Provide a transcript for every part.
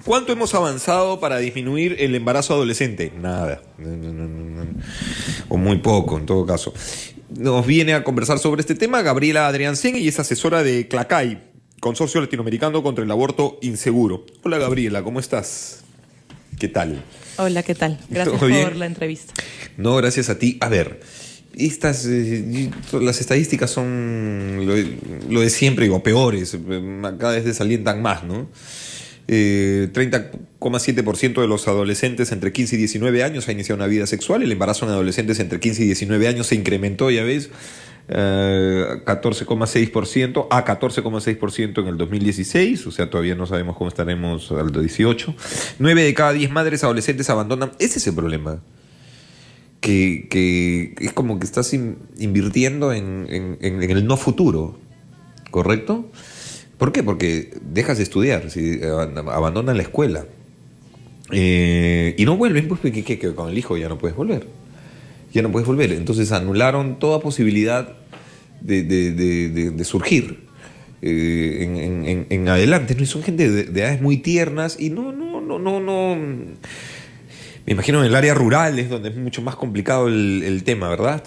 ¿Cuánto hemos avanzado para disminuir el embarazo adolescente? Nada. O muy poco, en todo caso. Nos viene a conversar sobre este tema Gabriela Adriancén, y es asesora de CLACAI, Consorcio Latinoamericano contra el Aborto Inseguro. Hola Gabriela, ¿cómo estás? ¿Qué tal? Hola, ¿qué tal? Gracias por la entrevista. No, gracias a ti. A ver, las estadísticas son lo de siempre, o peores. Cada vez desalientan más, ¿no? 30,7% de los adolescentes entre 15 y 19 años ha iniciado una vida sexual. El embarazo en adolescentes entre 15 y 19 años se incrementó, ya ves, 14,6% a 14,6% en el 2016, o sea, todavía no sabemos cómo estaremos al 18. 9 de cada 10 madres adolescentes abandonan. Ese es el problema. Que es como que estás invirtiendo en el no futuro, ¿correcto? ¿Por qué? Porque dejas de estudiar, abandonan la escuela. Y no vuelven, pues que con el hijo ya no puedes volver. Ya no puedes volver. Entonces anularon toda posibilidad de surgir en adelante. ¿No? Y son gente de edades muy tiernas y no. Me imagino en el área rural es donde es mucho más complicado el tema, ¿verdad?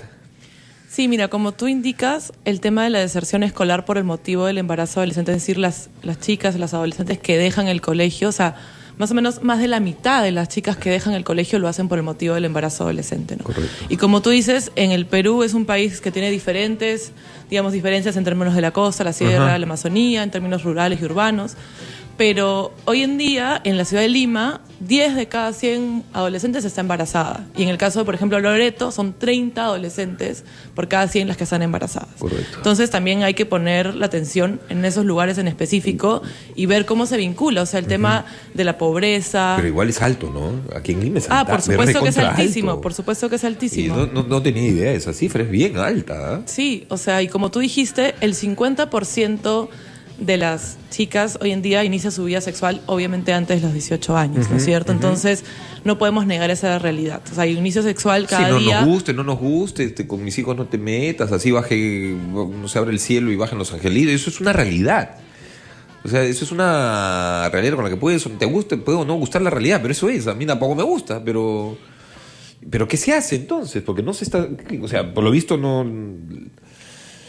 Sí, mira, como tú indicas, el tema de la deserción escolar por el motivo del embarazo adolescente, es decir, las chicas, las adolescentes que dejan el colegio, o sea, más o menos más de la mitad de las chicas que dejan el colegio lo hacen por el motivo del embarazo adolescente, ¿no? Correcto. Y como tú dices, en el Perú es un país que tiene diferencias en términos de la costa, la sierra, la Amazonía, en términos rurales y urbanos. Pero hoy en día, en la ciudad de Lima, 10 de cada 100 adolescentes está embarazada. Y en el caso de, por ejemplo, Loreto, son 30 adolescentes por cada 100 las que están embarazadas. Correcto. Entonces también hay que poner la atención en esos lugares en específico y ver cómo se vincula. O sea, el tema de la pobreza. Pero igual es alto, ¿no? Aquí en Lima es alto. Por supuesto que es altísimo, por supuesto que es altísimo. Y no tenía idea de esa cifra, es bien alta, ¿eh? Sí, o sea, y como tú dijiste, el 50% de las chicas hoy en día inicia su vida sexual obviamente antes de los 18 años, ¿no es cierto? Entonces no podemos negar esa realidad. O sea, hay un inicio sexual cada día. No nos guste, con mis hijos no te metas, así no se abre el cielo y bajen los angelitos. Eso es una realidad. O sea, eso es una realidad con la que puede o no gustar la realidad, pero eso es. A mí tampoco me gusta, pero ¿qué se hace entonces? Porque no se está, o sea, por lo visto no.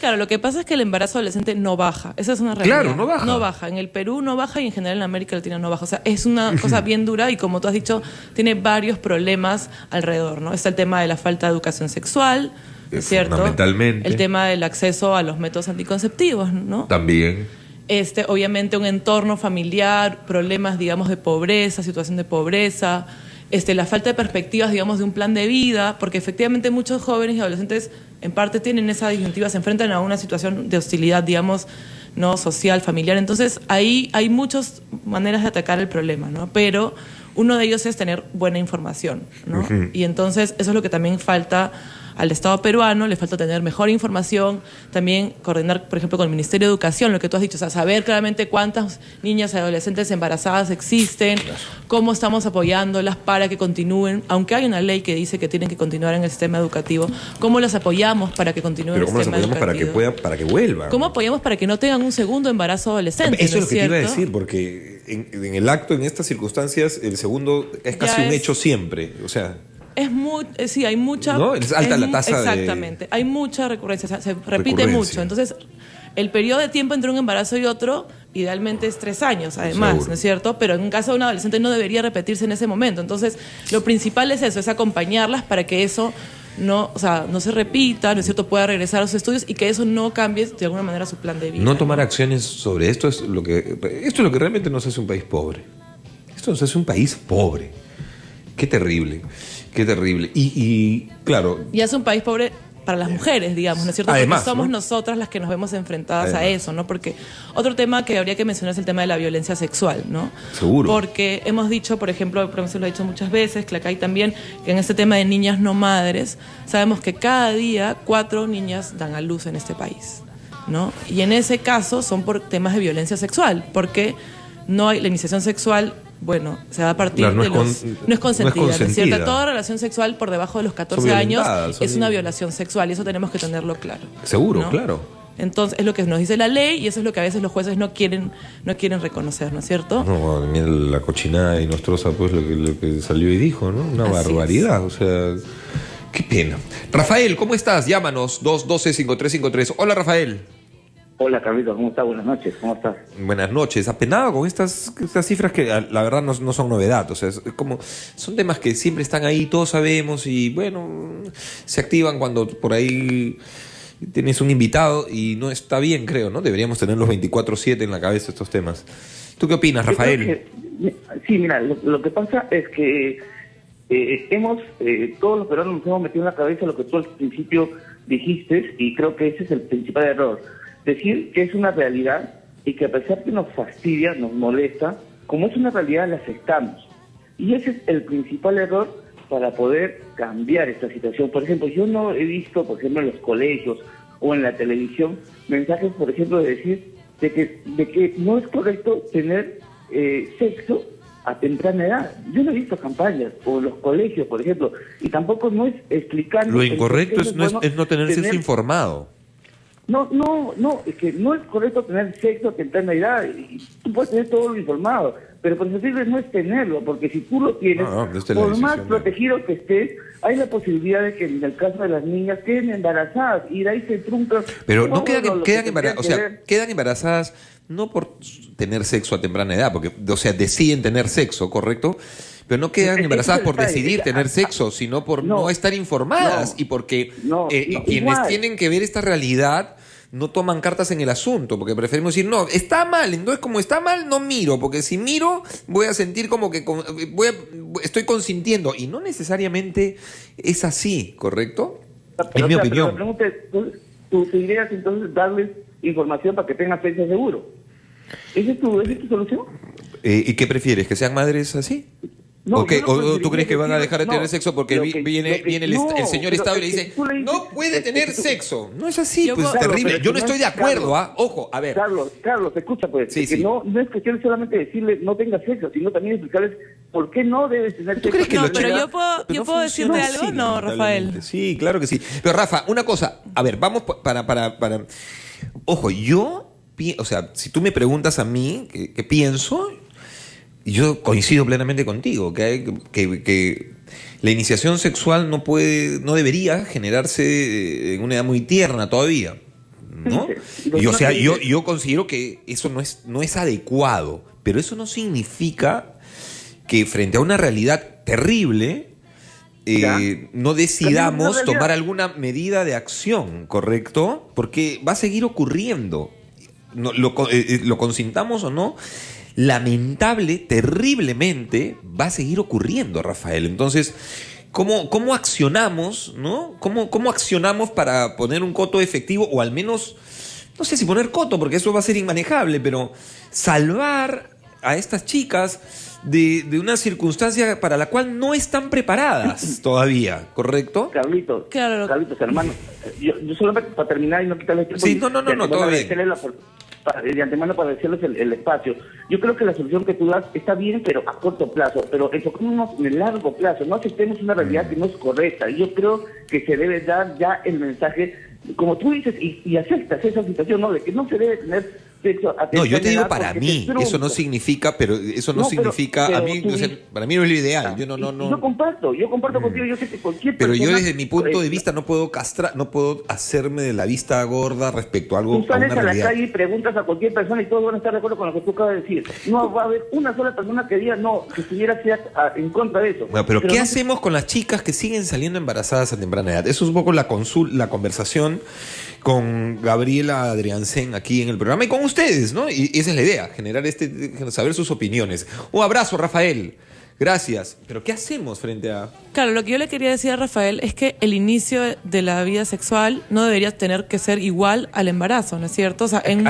Claro, lo que pasa es que el embarazo adolescente no baja. Esa es una realidad. Claro, no baja. No baja. En el Perú no baja y en general en América Latina no baja. O sea, es una cosa bien dura y como tú has dicho, tiene varios problemas alrededor, ¿no? Está el tema de la falta de educación sexual, ¿no es cierto? Fundamentalmente. El tema del acceso a los métodos anticonceptivos, ¿no? También. Obviamente un entorno familiar, problemas, digamos, de pobreza, situación de pobreza, la falta de perspectivas, digamos, de un plan de vida, porque efectivamente muchos jóvenes y adolescentes en parte tienen esa disyuntiva, se enfrentan a una situación de hostilidad, digamos, no social, familiar. Entonces ahí hay muchas maneras de atacar el problema, ¿no? Pero uno de ellos es tener buena información, ¿no? Y entonces eso es lo que también falta al Estado peruano, le falta tener mejor información, también coordinar, por ejemplo, con el Ministerio de Educación, lo que tú has dicho, o sea, saber claramente cuántas niñas y adolescentes embarazadas existen, cómo estamos apoyándolas para que continúen, aunque hay una ley que dice que tienen que continuar en el sistema educativo, cómo las apoyamos para que continúen en el sistema educativo. Pero ¿cómo las apoyamos para que vuelvan? ¿Cómo apoyamos para que no tengan un segundo embarazo adolescente? Eso es lo que te iba a ¿cierto? decir, porque en el acto, en estas circunstancias, el segundo es casi un hecho siempre, o sea. Sí, hay mucha. ¿No? Es alta la tasa. Exactamente. Hay mucha recurrencia, se repite mucho. Entonces, el periodo de tiempo entre un embarazo y otro, idealmente es 3 años, además, Seguro. ¿no es cierto? Pero en un caso de un adolescente no debería repetirse en ese momento. Entonces, lo principal es eso, es acompañarlas para que eso no se repita, ¿no es cierto? Pueda regresar a sus estudios y que eso no cambie de alguna manera su plan de vida. No tomar acciones sobre esto es lo que realmente nos hace un país pobre. Esto nos hace un país pobre. Qué terrible. Qué terrible. Y claro. Y hace un país pobre para las mujeres, digamos, ¿no es cierto? Además, porque somos ¿no? nosotras las que nos vemos enfrentadas a eso, ¿no? Porque otro tema que habría que mencionar es el tema de la violencia sexual, ¿no? Seguro. Porque hemos dicho, por ejemplo, el profesor lo ha dicho muchas veces, CLACAI también, que en este tema de niñas no madres, sabemos que cada día 4 niñas dan a luz en este país, ¿no? Y en ese caso son por temas de violencia sexual, porque no hay la iniciación sexual. Bueno, se da a partir de los. No es consentida, ¿no es cierto? Toda relación sexual por debajo de los 14 años es una violación sexual y eso tenemos que tenerlo claro. Seguro, ¿no? claro. Entonces, es lo que nos dice la ley y eso es lo que a veces los jueces no quieren reconocer, ¿no es cierto? No, mira la cochinada y nostrosa, pues lo que salió y dijo, ¿no? Una barbaridad, o sea, qué pena. Rafael, ¿cómo estás? Llámanos, 212-5353. Hola, Rafael. Hola, Carlitos, ¿cómo estás? Buenas noches, ¿cómo estás? Buenas noches. Apenado con estas cifras que la verdad no son novedad. O sea, son temas que siempre están ahí, todos sabemos, y bueno, se activan cuando por ahí tienes un invitado y no está bien, creo, ¿no? Deberíamos tener los 24/7 en la cabeza estos temas. ¿Tú qué opinas, Rafael? Sí, mira, lo que pasa es que todos los peruanos nos hemos metido en la cabeza lo que tú al principio dijiste, y creo que ese es el principal error. Decir que es una realidad y que a pesar que nos fastidia, nos molesta, como es una realidad la aceptamos. Y ese es el principal error para poder cambiar esta situación. Por ejemplo, yo no he visto, por ejemplo, en los colegios o en la televisión, mensajes, por ejemplo, de decir de que no es correcto tener sexo a temprana edad. Yo no he visto campañas, o en los colegios, por ejemplo, y tampoco no es explicando... Lo incorrecto es no tener sexo informado. No, es que no es correcto tener sexo a temprana edad, y tú puedes tener todo lo informado, pero preferible no es tenerlo, porque si tú lo tienes, por más protegido que estés, hay la posibilidad de que en el caso de las niñas queden embarazadas, y de ahí se trunca... Pero no quedan embarazadas, o sea, quedan embarazadas no por tener sexo a temprana edad, porque, o sea, deciden tener sexo, ¿correcto? Pero no quedan embarazadas por decidir tener sexo, sino por no estar informadas y porque quienes tienen que ver esta realidad no toman cartas en el asunto, porque preferimos decir, no, está mal, entonces como está mal, no miro, porque si miro voy a sentir como que estoy consintiendo, y no necesariamente es así, ¿correcto? Es mi opinión. Pero tu idea es entonces darles información para que tengan sexo seguro. ¿Esa es tu solución? ¿Y qué prefieres? ¿Que sean madres así? No, ¿O tú crees que van a dejar de tener sexo porque viene el señor Estado y le dice, no puede tener sexo? No es así, pues es terrible. Yo no estoy de acuerdo, Ojo, a ver. Carlos, escucha, pues. Sí. Que no es cuestión solamente decirle no tengas sexo, sino también explicarles por qué no debes tener sexo. ¿Tú crees que pero yo puedo decirte algo, ¿no, Rafael? Sí, claro que sí. Pero Rafa, una cosa, a ver, vamos para... Ojo, o sea, si tú me preguntas a mí qué pienso... Yo coincido plenamente contigo, que la iniciación sexual no debería generarse en una edad muy tierna todavía, ¿no? Y, o sea, yo considero que eso no es adecuado, pero eso no significa que frente a una realidad terrible no decidamos tomar alguna medida de acción, ¿correcto? Porque va a seguir ocurriendo, lo consintamos o no. Lamentable, terriblemente, va a seguir ocurriendo, Rafael. Entonces, ¿cómo accionamos, no? ¿Cómo accionamos para poner un coto efectivo, o al menos, no sé si poner coto, porque eso va a ser inmanejable, pero salvar a estas chicas de una circunstancia para la cual no están preparadas todavía, ¿correcto? Carlitos, hermano, yo solamente para terminar y no quitarle el tiempo... Sí, no, todo bien. De antemano para decirles el espacio. Yo creo que la solución que tú das está bien, pero a corto plazo, pero enfocémonos en el largo plazo, no aceptemos una realidad que no es correcta. Yo creo que se debe dar ya el mensaje, como tú dices, y aceptas esa situación, ¿no? De que no se debe tener sexo a no, yo te digo para mí, eso no significa, pero eso no significa, a mí, o sea, para mí no es lo ideal. Yo Yo comparto contigo, yo sé que cualquier pero persona... yo desde mi punto de vista no puedo hacerme de la vista gorda respecto a algo, tú sales a una a la realidad. calle y preguntas a cualquier persona y todos van a estar de acuerdo con lo que tú acabas de decir. No va a haber una sola persona que diga no, que estuviera en contra de eso. Bueno, pero ¿qué hacemos con las chicas que siguen saliendo embarazadas a temprana edad? Eso es un poco la conversación con Gabriela Adriansen aquí en el programa y con ustedes, ¿no? Y esa es la idea, saber sus opiniones. Un abrazo, Rafael. Gracias. Pero ¿qué hacemos frente a...? Claro, lo que yo le quería decir a Rafael es que el inicio de la vida sexual no debería tener que ser igual al embarazo, ¿no es cierto? O sea, en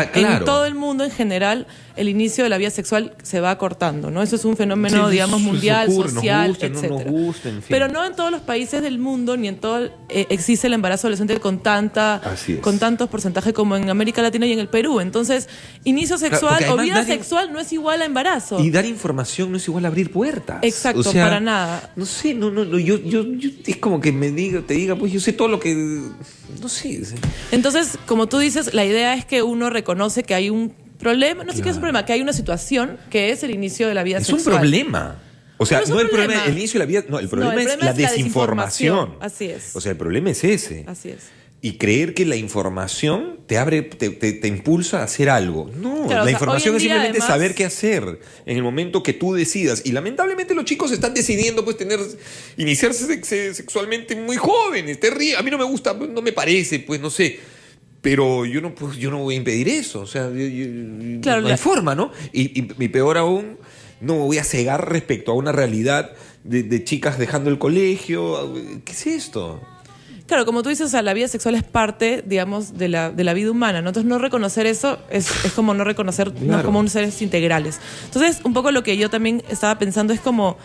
todo el mundo en general, el inicio de la vida sexual se va acortando, ¿no? Eso es un fenómeno, digamos, mundial, social, etcétera. No nos gusta, en fin. Pero no en todos los países del mundo, ni en todo existe el embarazo adolescente con tantos porcentajes como en América Latina y en el Perú. Entonces, inicio sexual o vida sexual no es igual a embarazo. Y dar información no es igual a abrir puertas. preguntas. Exacto, o sea, para nada. No sé, yo es como que te diga, pues yo sé todo lo que, no sé. Entonces, como tú dices, la idea es que uno reconoce que hay un problema, no sé qué es un Claro. problema, que hay una situación que es el inicio de la vida Es sexual. un problema. O sea, No es no un el problema problema. el inicio de la vida, no, el problema es la desinformación. Así es. O sea, el problema es ese. Así es. Y creer que la información te abre, te impulsa a hacer algo. No, Claro, o la sea, información hoy en es día, simplemente además, saber qué hacer en el momento que tú decidas. Y lamentablemente los chicos están decidiendo pues iniciarse sexualmente muy jóvenes. A mí no me gusta, no me parece, pues no sé. Pero yo no voy a impedir eso. O sea, Claro, no hay forma, ¿no? Y peor aún, no me voy a cegar respecto a una realidad de chicas dejando el colegio. ¿Qué es esto? Claro, como tú dices, o sea, la vida sexual es parte, digamos, de la vida humana, ¿no? Entonces, no reconocer eso es como no reconocer, no Claro. como seres integrales. Entonces, un poco lo que yo también estaba pensando es como,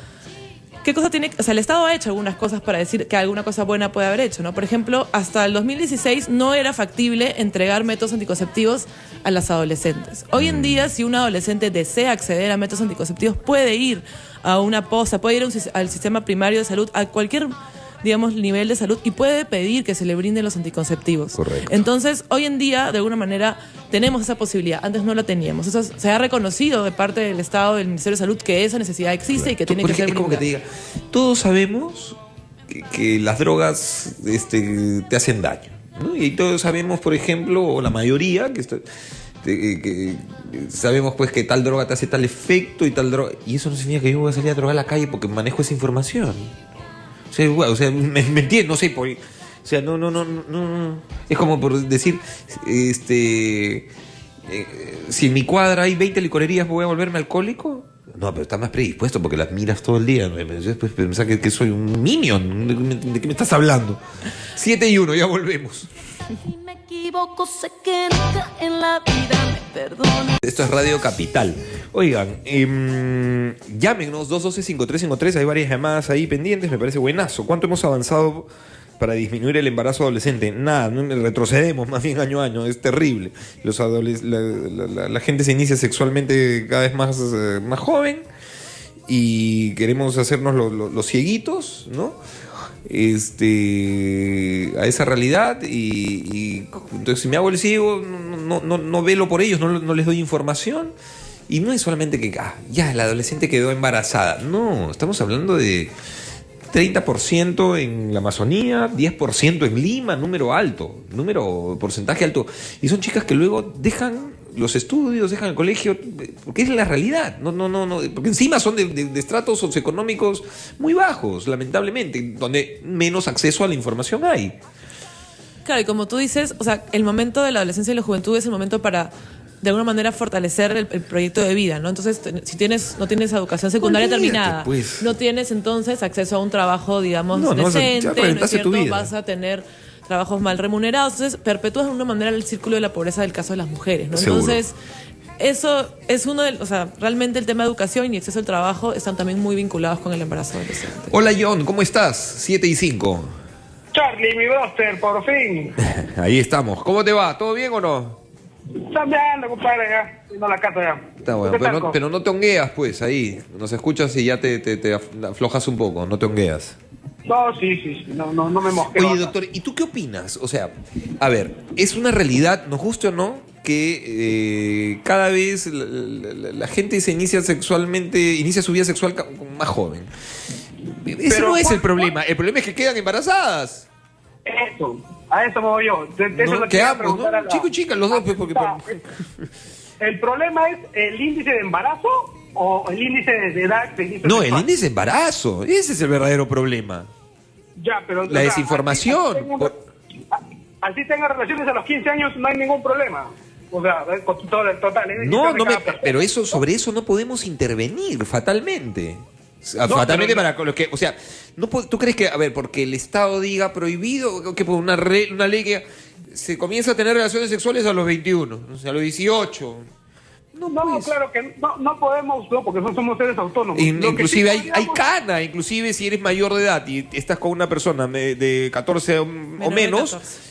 ¿qué cosa tiene? O sea, el Estado ha hecho algunas cosas para decir que alguna cosa buena puede haber hecho, ¿no? Por ejemplo, hasta el 2016 no era factible entregar métodos anticonceptivos a las adolescentes. Hoy en día, si un adolescente desea acceder a métodos anticonceptivos, puede ir a una posta, puede ir al sistema primario de salud, a cualquier, digamos, nivel de salud y puede pedir que se le brinden los anticonceptivos. Correcto. Entonces, hoy en día, de alguna manera, tenemos esa posibilidad. Antes no la teníamos. Eso se ha reconocido de parte del Estado, del Ministerio de Salud, que esa necesidad existe y que tiene que Porque ser es como que te brindada. diga, todos sabemos que las drogas te hacen daño, ¿no? Y todos sabemos, por ejemplo, o la mayoría, que sabemos pues que tal droga te hace tal efecto y tal droga. Y eso no significa que yo voy a salir a drogar a la calle porque manejo esa información. Me entiendes, no sé, o sea, no. Es como por decir, si en mi cuadra hay 20 licorerías, ¿voy a volverme alcohólico? No, pero estás más predispuesto porque las miras todo el día. Después pensar que soy un minion. ¿De qué me estás hablando? 7:01, ya volvemos. Si me equivoco, sé que nunca en la vida me perdono. Esto es Radio Capital. Oigan, llámenos 212-5353. Hay varias llamadas ahí pendientes. Me parece buenazo. ¿Cuánto hemos avanzado para disminuir el embarazo adolescente? Nada, retrocedemos más bien año a año. Es terrible. La gente se inicia sexualmente cada vez más joven y queremos hacernos los cieguitos, ¿no? A esa realidad y entonces si me hago el ciego no velo por ellos, no les doy información. Y no es solamente que ya la adolescente quedó embarazada, no, estamos hablando de 30% en la Amazonía, 10% en Lima, porcentaje alto, y son chicas que luego dejan los estudios, dejan el colegio, porque es la realidad, no, porque encima son de estratos socioeconómicos muy bajos, lamentablemente, donde menos acceso a la información hay. Claro, y como tú dices, o sea, el momento de la adolescencia y la juventud es el momento para, de alguna manera, fortalecer el proyecto de vida, ¿no? Entonces, si no tienes educación secundaria Olvídate, terminada, pues. no tienes entonces acceso a un trabajo, digamos, No, decente, ya ¿no es reventaste cierto? tu vida. Vas a tener trabajos mal remunerados, entonces perpetúas de una manera el círculo de la pobreza del caso de las mujeres, ¿no? Seguro. Entonces, eso es o sea, realmente el tema de educación y acceso al trabajo están también muy vinculados con el embarazo adolescente. Hola John, ¿cómo estás? 7:05. Charlie, mi broster, por fin. Ahí estamos. ¿Cómo te va? ¿Todo bien o no? Cambiando, compadre, ya. Yendo a la casa ya. Está bueno, ¿Qué tal, pero no te hongueas, pues, ahí. Nos escuchas y ya te aflojas un poco, no te hongueas. No, sí. No me mosqueo. Oye, doctor, ¿y tú qué opinas? O sea, a ver, es una realidad, nos guste o no, que cada vez la gente se inicia su vida sexual más joven. Ese Pero no es el ¿cuál- problema. El problema es que quedan embarazadas. Eso, a eso me voy yo. Eso es lo que ¿Qué iba a ambos, preguntar no? a la- Chico y chica, los dos, pues, porque... ¿El problema es el índice de embarazo o el índice de edad de inicio No, el sexual? índice de embarazo. Ese es el verdadero problema. Ya, pero... La desinformación. Así tenga relaciones a los 15 años, no hay ningún problema. O sea, con todo el total. No, pero sobre eso no podemos intervenir fatalmente. Fatalmente pero- para los que, o sea, ¿tú crees que, a ver, porque el Estado diga prohibido, que por una ley que se comienza a tener relaciones sexuales a los 21, o sea, a los 18? No, claro que no podemos, no, porque no somos seres autónomos. Lo que Inclusive sí hay podríamos- cana, inclusive si eres mayor de edad y estás con una persona de 14 o de menos, 14.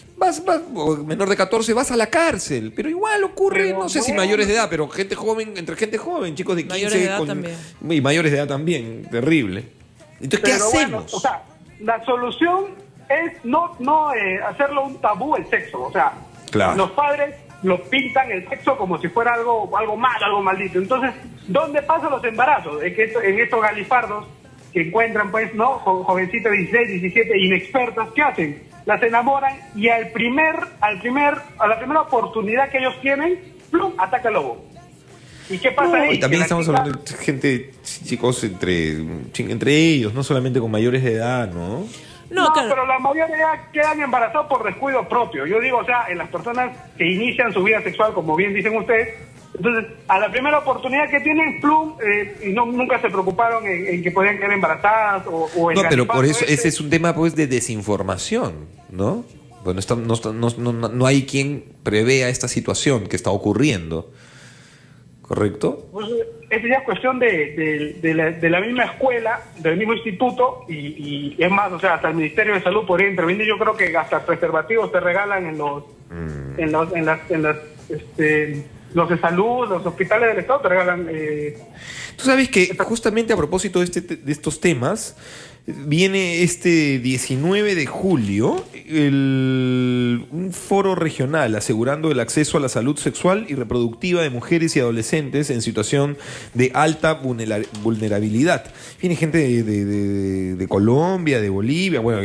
o menor de 14, vas a la cárcel. Pero igual ocurre, Pero no sé si bueno. mayores de edad, pero gente joven, entre gente joven, chicos de 15 Mayores de edad también. y mayores de edad también, terrible. Entonces, ¿qué Pero hacemos? bueno, o sea, la solución es no hacerlo un tabú el sexo. O sea, Claro. los padres lo pintan el sexo como si fuera algo malo, algo maldito. Entonces, ¿dónde pasan los embarazos? Es que en estos galifardos que encuentran, pues, ¿no? Jovencitas de 16, 17, inexpertas, ¿qué hacen? Las enamoran y a la primera oportunidad que ellos tienen, ¡plum!, ataca el lobo. ¿Y qué pasa ahí? Y también Que la estamos chica- hablando de gente, chicos, entre ellos, no solamente con mayores de edad, ¿no? No, claro. pero la mayoría quedan embarazados por descuido propio. Yo digo, o sea, en las personas que inician su vida sexual, como bien dicen ustedes, entonces, a la primera oportunidad que tienen, plum, y nunca se preocuparon en que podían quedar embarazadas o en No, pero por galifardo eso ese es un tema, pues, de desinformación, ¿no? Bueno, no hay quien prevea esta situación que está ocurriendo, ¿correcto? Pues, esa ya es cuestión de la misma escuela, del mismo instituto, y es más, o sea, hasta el Ministerio de Salud podría intervenir. Yo creo que hasta preservativos te regalan en los de salud, los hospitales del Estado te regalan. Tú sabes que justamente a propósito de estos temas, viene este 19 de julio un foro regional asegurando el acceso a la salud sexual y reproductiva de mujeres y adolescentes en situación de alta vulnerabilidad. Viene gente de Colombia, de Bolivia, bueno...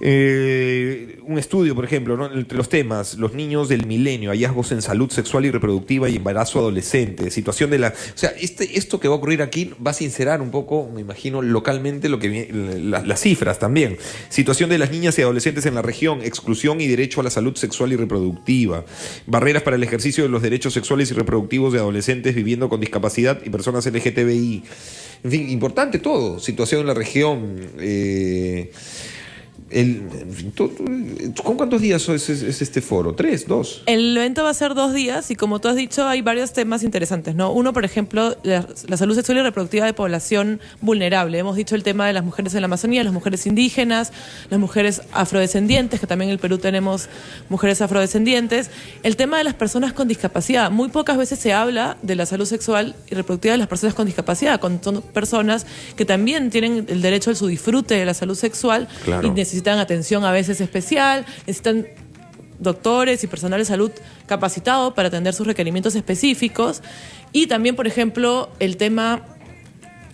un estudio, por ejemplo, ¿no? Entre los temas, los niños del milenio, hallazgos en salud sexual y reproductiva y embarazo adolescente, situación de la... O sea, esto que va a ocurrir aquí va a sincerar un poco, me imagino, localmente las cifras también. Situación de las niñas y adolescentes en la región, exclusión y derecho a la salud sexual y reproductiva, barreras para el ejercicio de los derechos sexuales y reproductivos de adolescentes viviendo con discapacidad y personas LGTBI. En fin, importante todo. Situación en la región... ¿Con cuántos días es este foro? ¿3, 2? El evento va a ser 2 días y como tú has dicho hay varios temas interesantes, ¿no? Uno, por ejemplo, la salud sexual y reproductiva de población vulnerable. Hemos dicho el tema de las mujeres en la Amazonía, las mujeres indígenas, las mujeres afrodescendientes, que también en el Perú tenemos mujeres afrodescendientes. El tema de las personas con discapacidad. Muy pocas veces se habla de la salud sexual y reproductiva de las personas con discapacidad, son personas que también tienen el derecho a su disfrute de la salud sexual. Claro. Y necesitan atención a veces especial, necesitan doctores y personal de salud capacitado para atender sus requerimientos específicos. Y también, por ejemplo, el tema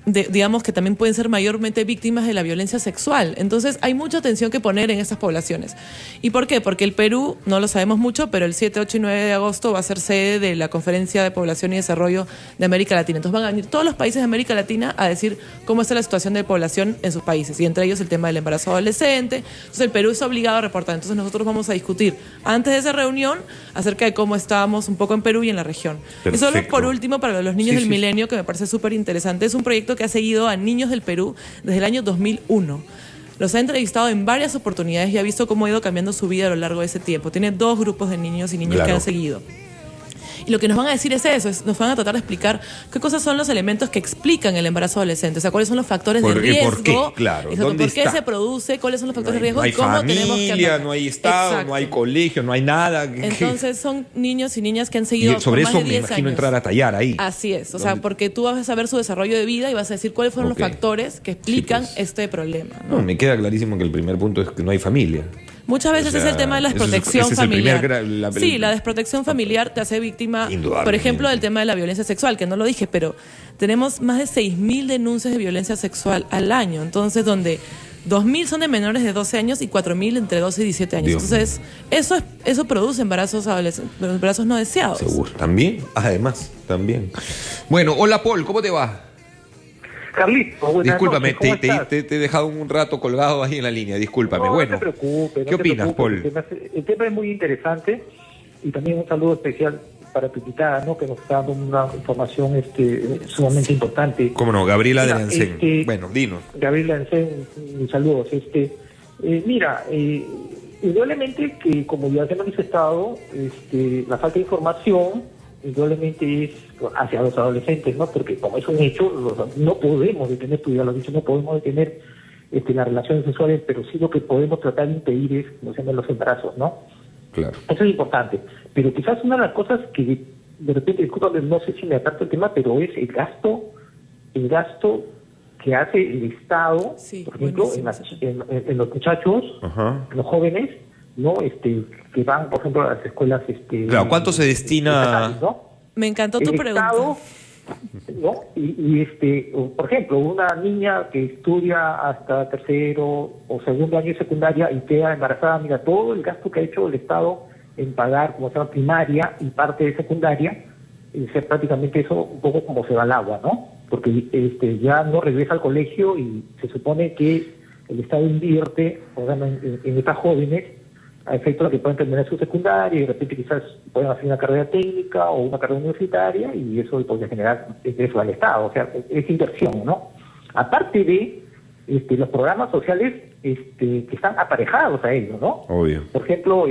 digamos que también pueden ser mayormente víctimas de la violencia sexual. Entonces hay mucha atención que poner en estas poblaciones. ¿Y por qué? Porque el Perú, no lo sabemos mucho, pero el 7, 8 y 9 de agosto va a ser sede de la Conferencia de Población y Desarrollo de América Latina. Entonces van a venir todos los países de América Latina a decir cómo está la situación de población en sus países, y entre ellos el tema del embarazo adolescente. Entonces el Perú es obligado a reportar. Entonces nosotros vamos a discutir antes de esa reunión acerca de cómo estábamos un poco en Perú y en la región. Y solo por último, para los niños del milenio, que me parece súper interesante, es un proyecto que ha seguido a niños del Perú desde el año 2001. Los ha entrevistado en varias oportunidades y ha visto cómo ha ido cambiando su vida a lo largo de ese tiempo. Tiene 2 grupos de niños y niñas que han seguido. Y lo que nos van a decir es eso, nos van a tratar de explicar qué cosas son los elementos que explican el embarazo adolescente, o sea, cuáles son los factores de riesgo. ¿Por qué? Claro. Exacto, ¿por qué se produce? ¿Cuáles son los factores de riesgo? No hay y cómo tenemos que familia, atacar. no hay Estado, Exacto. no hay colegio, no hay nada. Entonces son niños y niñas que han seguido Y sobre por más eso de me 10 imagino años. entrar a tallar ahí. Así es, o sea, porque tú vas a saber su desarrollo de vida y vas a decir cuáles fueron los factores que explican este problema, ¿no? No, me queda clarísimo que el primer punto es que no hay familia. Muchas veces es el tema de la desprotección familiar. Sí, la desprotección familiar te hace víctima, por ejemplo, del tema de la violencia sexual, que no lo dije, pero tenemos más de 6.000 denuncias de violencia sexual al año, entonces donde 2.000 son de menores de 12 años y 4.000 entre 12 y 17 años. Dios Entonces, eso produce embarazos no deseados. Seguro. También, además, también. Bueno, hola Paul, ¿cómo te va? Carlito, buenas Discúlpame, noches, ¿cómo estás? te he dejado un rato colgado ahí en la línea, discúlpame. No, Bueno, no te preocupes. ¿qué opinas, Paul? El tema es muy interesante y también un saludo especial para tu invitada, ¿no? Que nos está dando una información sumamente importante. ¿Cómo no? Gabriela de Mira, Lancén. Bueno, dinos. Gabriela Lancén, saludos. Indudablemente que, como ya se ha manifestado, la falta de información indudablemente es hacia los adolescentes, ¿no? Porque como es un hecho, no podemos detener, tú ya lo has dicho, no podemos detener las relaciones sexuales, pero sí lo que podemos tratar de impedir es, como se llaman, los embarazos, ¿no? Claro. Eso es importante. Pero quizás una de las cosas que de repente, discúlpame, no sé si me aparto el tema, pero es el gasto que hace el Estado, Sí, por ejemplo, en los muchachos, Ajá. en los jóvenes, ¿no? Que van, por ejemplo, a las escuelas. Claro, ¿cuánto se destina? estatales, ¿no? Me encantó tu El pregunta. Estado, ¿no? Por ejemplo, una niña que estudia hasta tercero o segundo año de secundaria y queda embarazada, mira, todo el gasto que ha hecho el Estado en pagar, como se llama, primaria y parte de secundaria, ser prácticamente eso un poco como se va al agua, ¿no? Porque ya no regresa al colegio y se supone que el Estado invierte, o sea, en estas jóvenes a efecto de que puedan terminar su secundaria y de repente quizás puedan hacer una carrera técnica o una carrera universitaria y eso podría generar ingresos al Estado, o sea, es inversión, ¿no? Aparte de los programas sociales que están aparejados a ellos, ¿no? Obvio. Por ejemplo,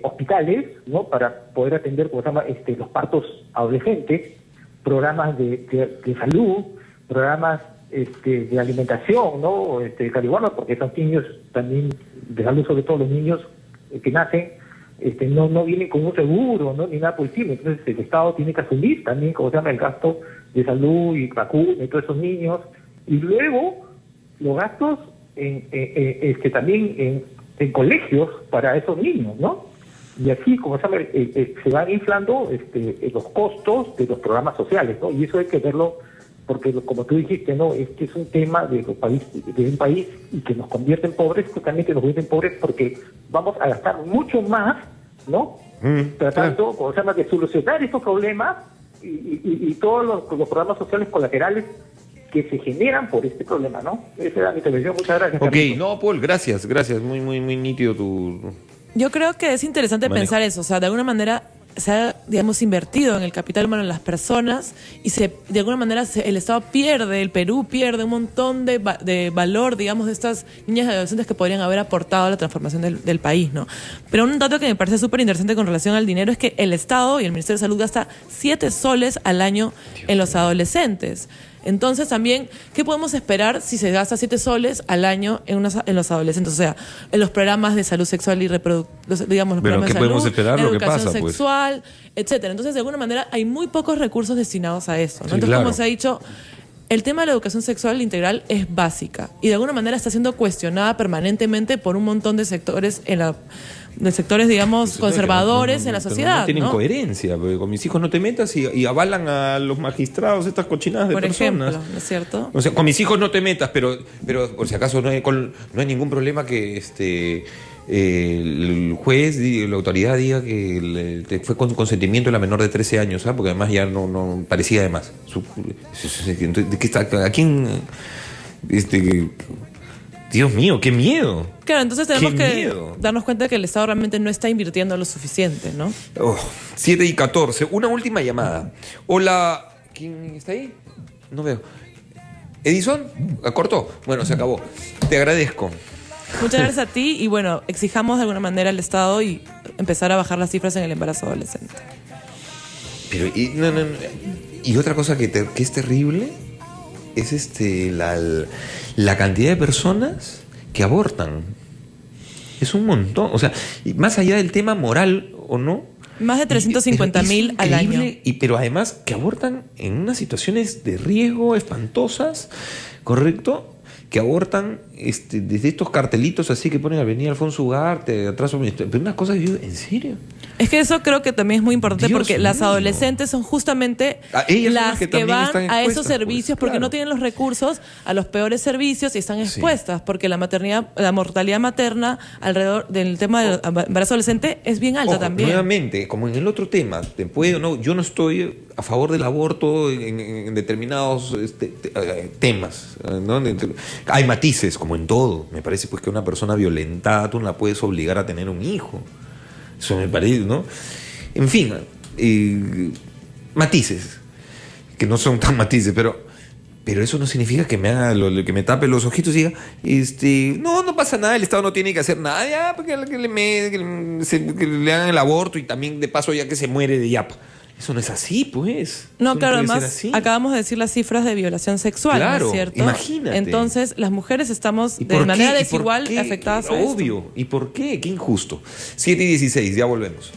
hospitales, ¿no? Para poder atender, como se llama, los partos adolescentes, programas de salud, programas de alimentación, ¿no? Carihuana, porque esos niños también, de salud, sobre todo los niños que nacen, no vienen con un seguro, ¿no? Ni nada por el estilo. Entonces el Estado tiene que asumir también, como se llama, el gasto de salud y vacuna y todos esos niños. Y luego los gastos también en colegios para esos niños, ¿no? Y así, como se llama, se van inflando los costos de los programas sociales, ¿no? Y eso hay que verlo porque, como tú dijiste, ¿no? Este es un tema de un país y que nos convierte en pobres, justamente nos convierte en pobres porque vamos a gastar mucho más, ¿no? Tratando, como se llama, de solucionar estos problemas y todos los programas sociales colaterales que se generan por este problema, ¿no? Esa era mi intervención. Muchas gracias. Ok, Carlitos. no, Paul, gracias. Muy, muy, muy nítido tu... Yo creo que es interesante Manejo. pensar eso, o sea, de alguna manera se ha, digamos, invertido en el capital humano, en las personas, y de alguna manera el Estado pierde, el Perú pierde un montón de valor, digamos, de estas niñas y adolescentes que podrían haber aportado a la transformación del país, ¿no? Pero un dato que me parece súper interesante con relación al dinero es que el Estado y el Ministerio de Salud gasta 7 soles al año en los adolescentes. Entonces también, ¿qué podemos esperar si se gasta 7 soles al año en los adolescentes? O sea, en los programas de salud sexual y reproductiva, digamos, los Bueno, programas ¿qué de podemos salud, esperar? Lo que educación pasa, pues. sexual, etcétera. Entonces, de alguna manera, hay muy pocos recursos destinados a eso, ¿no? Sí, Entonces, claro. como se ha dicho, el tema de la educación sexual integral es básica y de alguna manera está siendo cuestionada permanentemente por un montón de sectores de sectores, digamos, conservadores en la sociedad, No tienen ¿no? coherencia, porque con mis hijos no te metas y avalan a los magistrados estas cochinadas de Por personas. ejemplo, ¿no es cierto? O sea, con mis hijos no te metas, pero por si acaso no hay ningún problema que el juez, la autoridad diga que fue con consentimiento de la menor de 13 años, ¿sabes? Porque además ya no parecía de más. ¿A quién? Dios mío, qué miedo. Claro, entonces tenemos ¡Qué que miedo! darnos cuenta que el Estado realmente no está invirtiendo lo suficiente, ¿no? 7:14. Una última llamada. Hola. ¿Quién está ahí? No veo. ¿Edison? ¿Cortó? Bueno, se acabó. Te agradezco. Muchas gracias a ti y bueno, exijamos de alguna manera al Estado y empezar a bajar las cifras en el embarazo adolescente. Pero, y otra cosa que es terrible es la cantidad de personas que abortan. Es un montón. O sea, y más allá del tema moral o no. Más de 350.000 al año. Pero además que abortan en unas situaciones de riesgo espantosas, ¿correcto? Que abortan desde estos cartelitos así que ponen Avenida Alfonso Ugarte, atrás, pero unas cosas, ¿en serio? Es que eso creo que también es muy importante Dios porque las mío. adolescentes son justamente Ellas son las las que que también van están a esos expuestas, servicios pues, porque claro. no tienen los recursos a los peores servicios y están expuestas porque la mortalidad materna alrededor del tema del embarazo adolescente es bien alta Ojo, también. nuevamente, como en el otro tema, yo no estoy a favor del aborto en determinados temas, ¿no? Hay matices, como en todo. Me parece pues que una persona violentada tú no la puedes obligar a tener un hijo. Eso me parece, ¿no? En fin, matices, que no son tan matices, pero eso no significa que me haga que me tape los ojitos y diga, no pasa nada, el Estado no tiene que hacer nada, ya, porque que le hagan el aborto y también de paso ya que se muere de yapa. Eso no es así, pues. No, Eso claro, puede ser además así. acabamos de decir las cifras de violación sexual, ¿no Claro, es cierto? imagínate. Entonces, las mujeres estamos ¿Y de por manera qué? ¿Y por desigual qué? afectadas a esto. Obvio. ¿Y por qué? Qué injusto. 7:16, ya volvemos.